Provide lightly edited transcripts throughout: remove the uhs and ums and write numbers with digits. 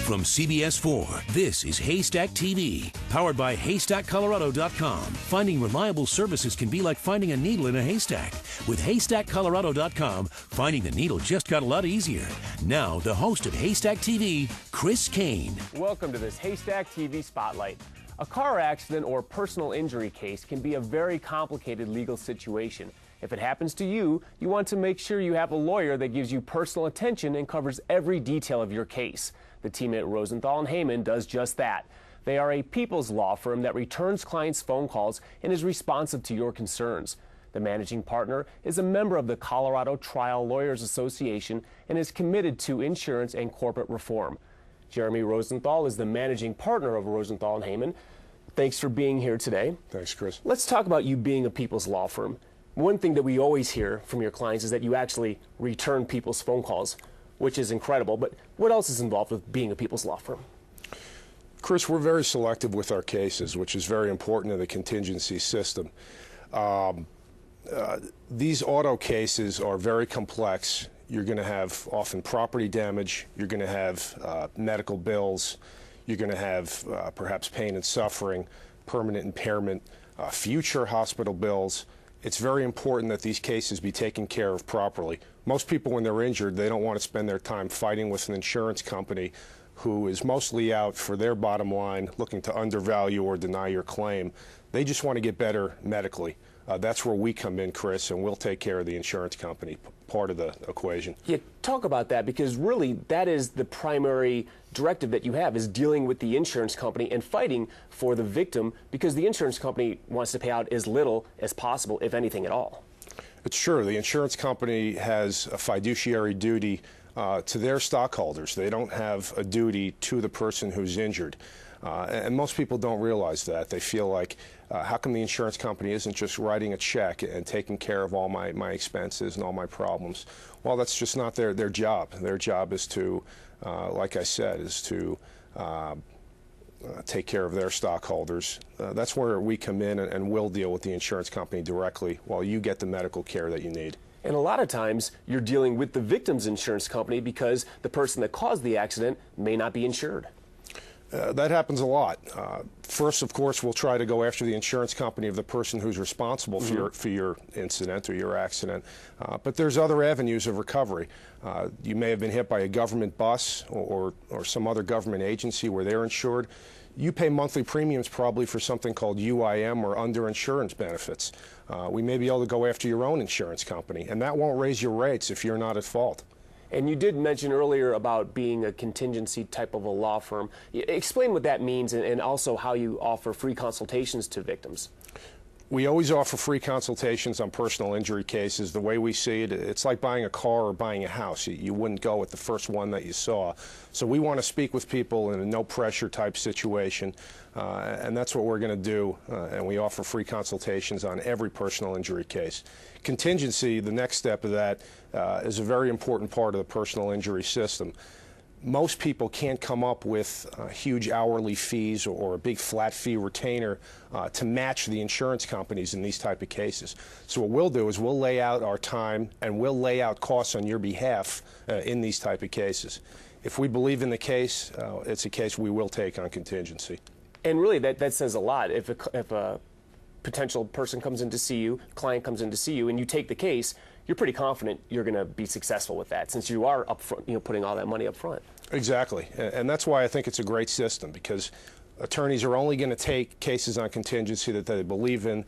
From CBS 4, this is Haystack TV, powered by HaystackColorado.com. Finding reliable services can be like finding a needle in a haystack. With HaystackColorado.com, finding the needle just got a lot easier. Now, the host of Haystack TV, Chris Kane. Welcome to this Haystack TV Spotlight. A car accident or personal injury case can be a very complicated legal situation. If it happens to you, you want to make sure you have a lawyer that gives you personal attention and covers every detail of your case. The team at Rosenthal and Heyman does just that. They are a people's law firm that returns clients' phone calls and is responsive to your concerns. The managing partner is a member of the Colorado Trial Lawyers Association and is committed to insurance and corporate reform. Jeremy Rosenthal is the managing partner of Rosenthal and Heyman. Thanks for being here today. Thanks, Chris. Let's talk about you being a people's law firm. One thing that we always hear from your clients is that you actually return people's phone calls, which is incredible. But what else is involved with being a people's law firm? Chris, we're very selective with our cases, which is very important in the contingency system. These auto cases are very complex. You're going to have often property damage. You're going to have medical bills. You're going to have perhaps pain and suffering, permanent impairment, future hospital bills. It's very important that these cases be taken care of properly. Most people, when they're injured, they don't want to spend their time fighting with an insurance company who is mostly out for their bottom line, looking to undervalue or deny your claim. They just want to get better medically. That's where we come in, Chris, and we'll take care of the insurance company part of the equation. Yeah, talk about that, because really that is the primary directive that you have, is dealing with the insurance company and fighting for the victim, because the insurance company wants to pay out as little as possible, if anything at all. It's true. The insurance company has a fiduciary duty to their stockholders. They don't have a duty to the person who's injured. And most people don't realize that. They feel like, how come the insurance company isn't just writing a check and taking care of all my expenses and all my problems? Well, that's just not their job. Their job is to, like I said, is to take care of their stockholders. That's where we come in and we'll deal with the insurance company directly while you get the medical care that you need. And a lot of times you're dealing with the victim's insurance company because the person that caused the accident may not be insured. That happens a lot. First, of course, we'll try to go after the insurance company of the person who's responsible for your incident or your accident. But there's other avenues of recovery. You may have been hit by a government bus or some other government agency where they're insured. You pay monthly premiums probably for something called UIM or underinsurance benefits. We may be able to go after your own insurance company, and that won't raise your rates if you're not at fault. And you did mention earlier about being a contingency type of a law firm. Explain what that means and also how you offer free consultations to victims. We always offer free consultations on personal injury cases. The way we see it, it's like buying a car or buying a house. You wouldn't go with the first one that you saw. So we want to speak with people in a no-pressure type situation, and that's what we're going to do. And we offer free consultations on every personal injury case. Contingency, the next step of that, is a very important part of the personal injury system. Most people can't come up with huge hourly fees or a big flat fee retainer to match the insurance companies in these type of cases. So what we'll do is we'll lay out our time and we'll lay out costs on your behalf in these type of cases. If we believe in the case, it's a case we will take on contingency. And really that says a lot. If a potential person comes in to see you, client comes in to see you, and you take the case, you're pretty confident you're going to be successful with that, since you are up front, putting all that money up front. Exactly, and that's why I think it's a great system, because attorneys are only going to take cases on contingency that they believe in,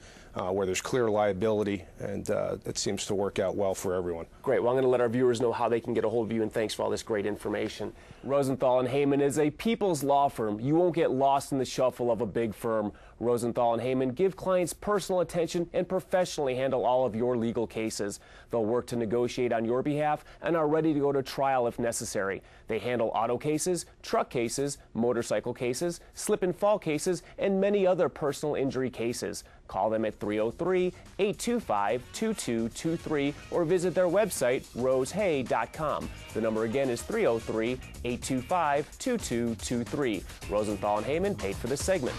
where there's clear liability, and it seems to work out well for everyone. Great. Well, I'm going to let our viewers know how they can get a hold of you, and thanks for all this great information. Rosenthal and Heyman is a people's law firm. You won't get lost in the shuffle of a big firm. Rosenthal and Heyman give clients personal attention and professionally handle all of your legal cases. They'll work to negotiate on your behalf and are ready to go to trial if necessary. They handle auto cases, truck cases, motorcycle cases, slip and fall cases, and many other personal injury cases. Call them at 303-825-2223 or visit their website, rosehay.com. The number again is 303-825-2223. Rosenthal and Heyman paid for this segment.